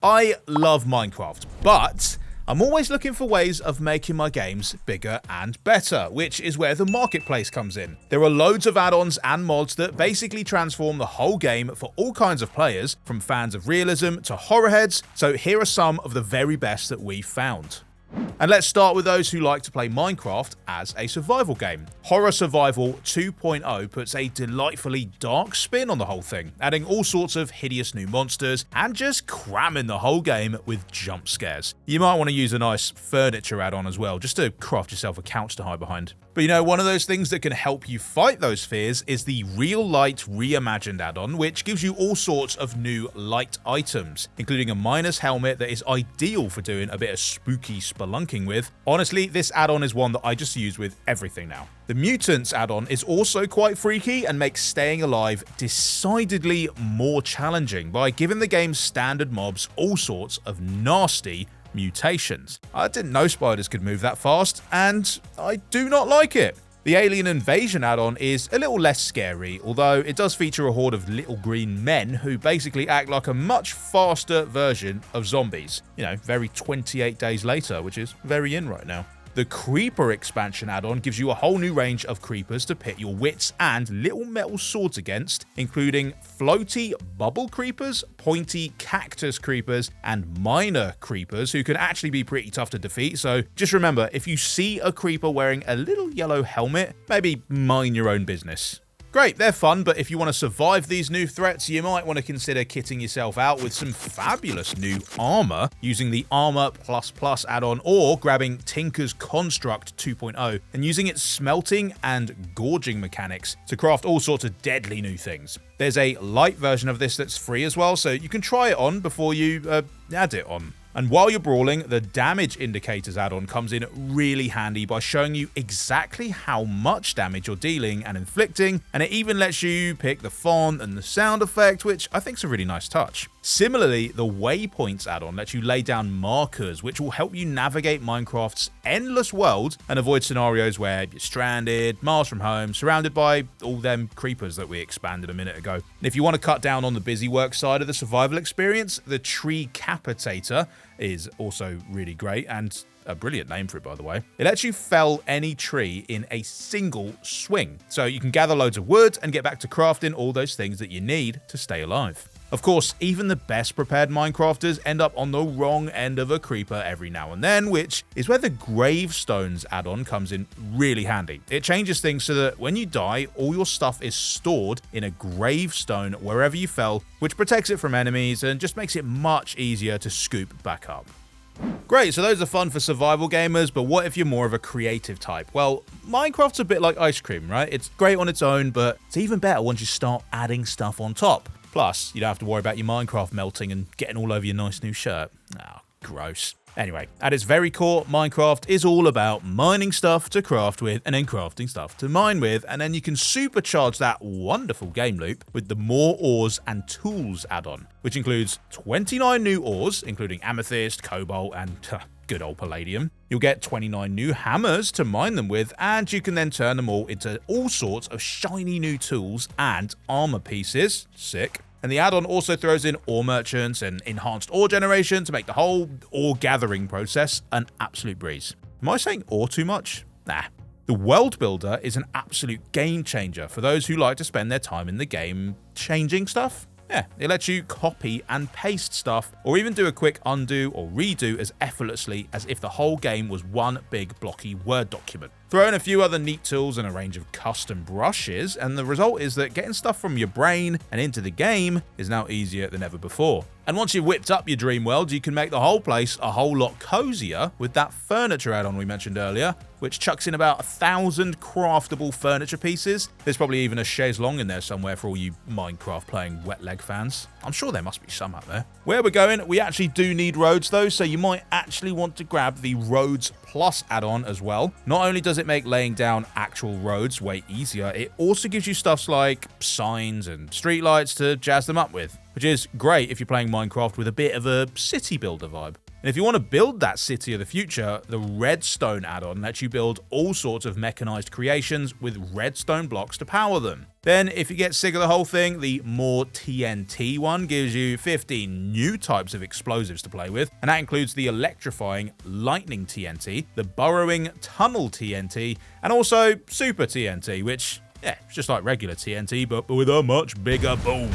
I love Minecraft, but I'm always looking for ways of making my games bigger and better, which is where the marketplace comes in. There are loads of add-ons and mods that basically transform the whole game for all kinds of players, from fans of realism to horror heads, so here are some of the very best that we've found. And let's start with those who like to play Minecraft as a survival game. Horror Survival 2.0 puts a delightfully dark spin on the whole thing, adding all sorts of hideous new monsters and just cramming the whole game with jump scares. You might want to use a nice furniture add-on as well, just to craft yourself a couch to hide behind. But you know, one of those things that can help you fight those fears is the Real Light Reimagined add-on, which gives you all sorts of new light items, including a miner's helmet that is ideal for doing a bit of spooky spelunking with. Honestly, this add-on is one that I just use with everything now. The Mutants add-on is also quite freaky and makes staying alive decidedly more challenging by giving the game's standard mobs all sorts of nasty mutations. I didn't know spiders could move that fast, and I do not like it. The Alien Invasion add-on is a little less scary, although it does feature a horde of little green men who basically act like a much faster version of zombies. You know, very 28 Days Later, which is very in right now. The Creeper expansion add-on gives you a whole new range of creepers to pit your wits and little metal swords against, including floaty bubble creepers, pointy cactus creepers, and miner creepers who can actually be pretty tough to defeat. So just remember, if you see a creeper wearing a little yellow helmet, maybe mind your own business. Great, they're fun, but if you want to survive these new threats, you might want to consider kitting yourself out with some fabulous new armor using the Armor++ add-on, or grabbing Tinker's Construct 2.0 and using its smelting and gorging mechanics to craft all sorts of deadly new things. There's a light version of this that's free as well, so you can try it on before you add it on. And while you're brawling, the Damage Indicators add-on comes in really handy by showing you exactly how much damage you're dealing and inflicting, and it even lets you pick the font and the sound effect, which I think is a really nice touch. Similarly, the Waypoints add-on lets you lay down markers, which will help you navigate Minecraft's endless world and avoid scenarios where you're stranded, miles from home, surrounded by all them creepers that we expanded a minute ago. And if you want to cut down on the busy work side of the survival experience, the Tree Capitator is also really great, and a brilliant name for it, by the way. It lets you fell any tree in a single swing, so you can gather loads of wood and get back to crafting all those things that you need to stay alive. Of course, even the best prepared Minecrafters end up on the wrong end of a creeper every now and then, which is where the Gravestones add-on comes in really handy. It changes things so that when you die, all your stuff is stored in a gravestone wherever you fell, which protects it from enemies and just makes it much easier to scoop back up. Great, so those are fun for survival gamers, but what if you're more of a creative type? Well, Minecraft's a bit like ice cream, right? It's great on its own, but it's even better once you start adding stuff on top. Plus, you don't have to worry about your Minecraft melting and getting all over your nice new shirt. Oh, gross. Anyway, at its very core, Minecraft is all about mining stuff to craft with and then crafting stuff to mine with, and then you can supercharge that wonderful game loop with the More Ores and Tools add-on, which includes 29 new ores, including amethyst, cobalt, and good old palladium. You'll get 29 new hammers to mine them with, and you can then turn them all into all sorts of shiny new tools and armor pieces. Sick. And the add-on also throws in ore merchants and enhanced ore generation to make the whole ore gathering process an absolute breeze. Am I saying ore too much? Nah. The World Builder is an absolute game changer for those who like to spend their time in the game changing stuff. Yeah, it lets you copy and paste stuff, or even do a quick undo or redo as effortlessly as if the whole game was one big blocky Word document. Throw in a few other neat tools and a range of custom brushes, and the result is that getting stuff from your brain and into the game is now easier than ever before. And once you've whipped up your dream world, you can make the whole place a whole lot cozier with that furniture add-on we mentioned earlier, which chucks in about 1,000 craftable furniture pieces. There's probably even a chaise longue in there somewhere for all you Minecraft playing wet leg fans. I'm sure there must be some out there. Where we're going, we actually do need roads though, so you might actually want to grab the Roads Plus add-on as well. Not only does it make laying down actual roads way easier, it also gives you stuff like signs and streetlights to jazz them up with, which is great if you're playing Minecraft with a bit of a city builder vibe. And if you want to build that city of the future, the Redstone add-on lets you build all sorts of mechanized creations with redstone blocks to power them. Then, if you get sick of the whole thing, the More TNT one gives you 15 new types of explosives to play with, and that includes the electrifying Lightning TNT, the Burrowing Tunnel TNT, and also Super TNT, which, yeah, it's just like regular TNT, but with a much bigger boom.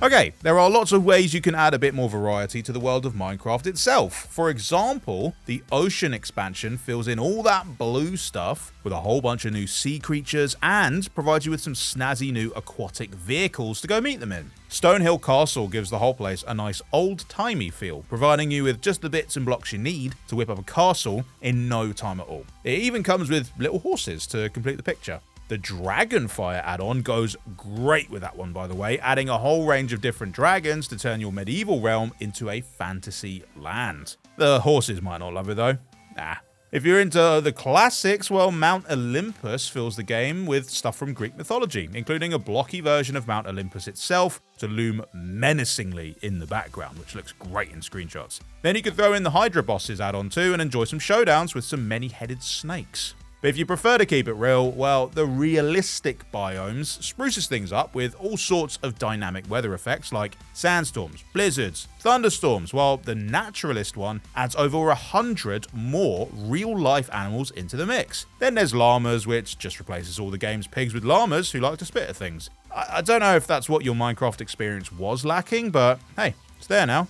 Okay, there are lots of ways you can add a bit more variety to the world of Minecraft itself. For example, the Ocean expansion fills in all that blue stuff with a whole bunch of new sea creatures and provides you with some snazzy new aquatic vehicles to go meet them in. Stonehill Castle gives the whole place a nice old-timey feel, providing you with just the bits and blocks you need to whip up a castle in no time at all. It even comes with little horses to complete the picture. The Dragonfire add-on goes great with that one, by the way, adding a whole range of different dragons to turn your medieval realm into a fantasy land. The horses might not love it though. Nah. If you're into the classics, well, Mount Olympus fills the game with stuff from Greek mythology, including a blocky version of Mount Olympus itself to loom menacingly in the background, which looks great in screenshots. Then you could throw in the Hydra bosses add-on too and enjoy some showdowns with some many-headed snakes. But if you prefer to keep it real, well, the realistic biomes spruces things up with all sorts of dynamic weather effects like sandstorms, blizzards, thunderstorms, while the naturalist one adds over 100 more real-life animals into the mix. Then there's llamas, which just replaces all the game's pigs with llamas who like to spit at things. I don't know if that's what your Minecraft experience was lacking, but hey, it's there now.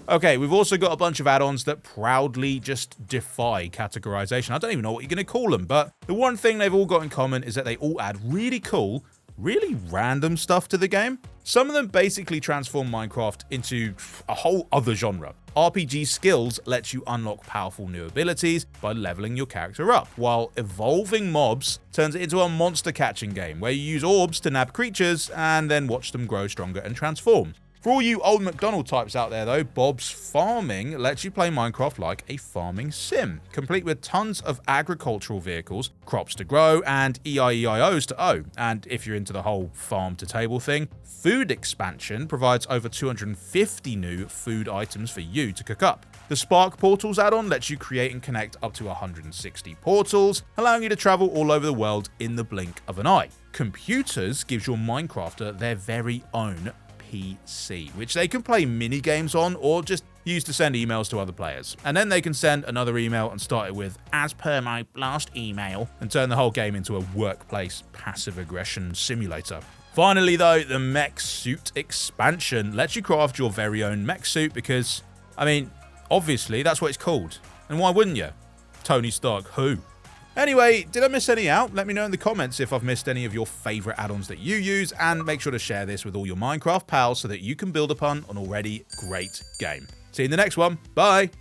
Okay, we've also got a bunch of add-ons that proudly just defy categorization. I don't even know what you're going to call them, but the one thing they've all got in common is that they all add really cool, really random stuff to the game. Some of them basically transform Minecraft into a whole other genre. RPG Skills lets you unlock powerful new abilities by leveling your character up, while Evolving Mobs turns it into a monster catching game where you use orbs to nab creatures and then watch them grow stronger and transform. For all you old McDonald types out there though, Bob's Farming lets you play Minecraft like a farming sim, complete with tons of agricultural vehicles, crops to grow, and EIEIOs to owe. And if you're into the whole farm to table thing, Food Expansion provides over 250 new food items for you to cook up. The Spark Portals add-on lets you create and connect up to 160 portals, allowing you to travel all over the world in the blink of an eye. Computers gives your Minecrafter their very own PC, which they can play mini games on or just use to send emails to other players. And then they can send another email and start it with, as per my last email, and turn the whole game into a workplace passive aggression simulator. Finally though, the Mech Suit expansion lets you craft your very own mech suit because, I mean, obviously that's what it's called. And why wouldn't you? Tony Stark who? Anyway, did I miss any out? Let me know in the comments if I've missed any of your favorite add-ons that you use, and make sure to share this with all your Minecraft pals so that you can build upon an already great game. See you in the next one. Bye!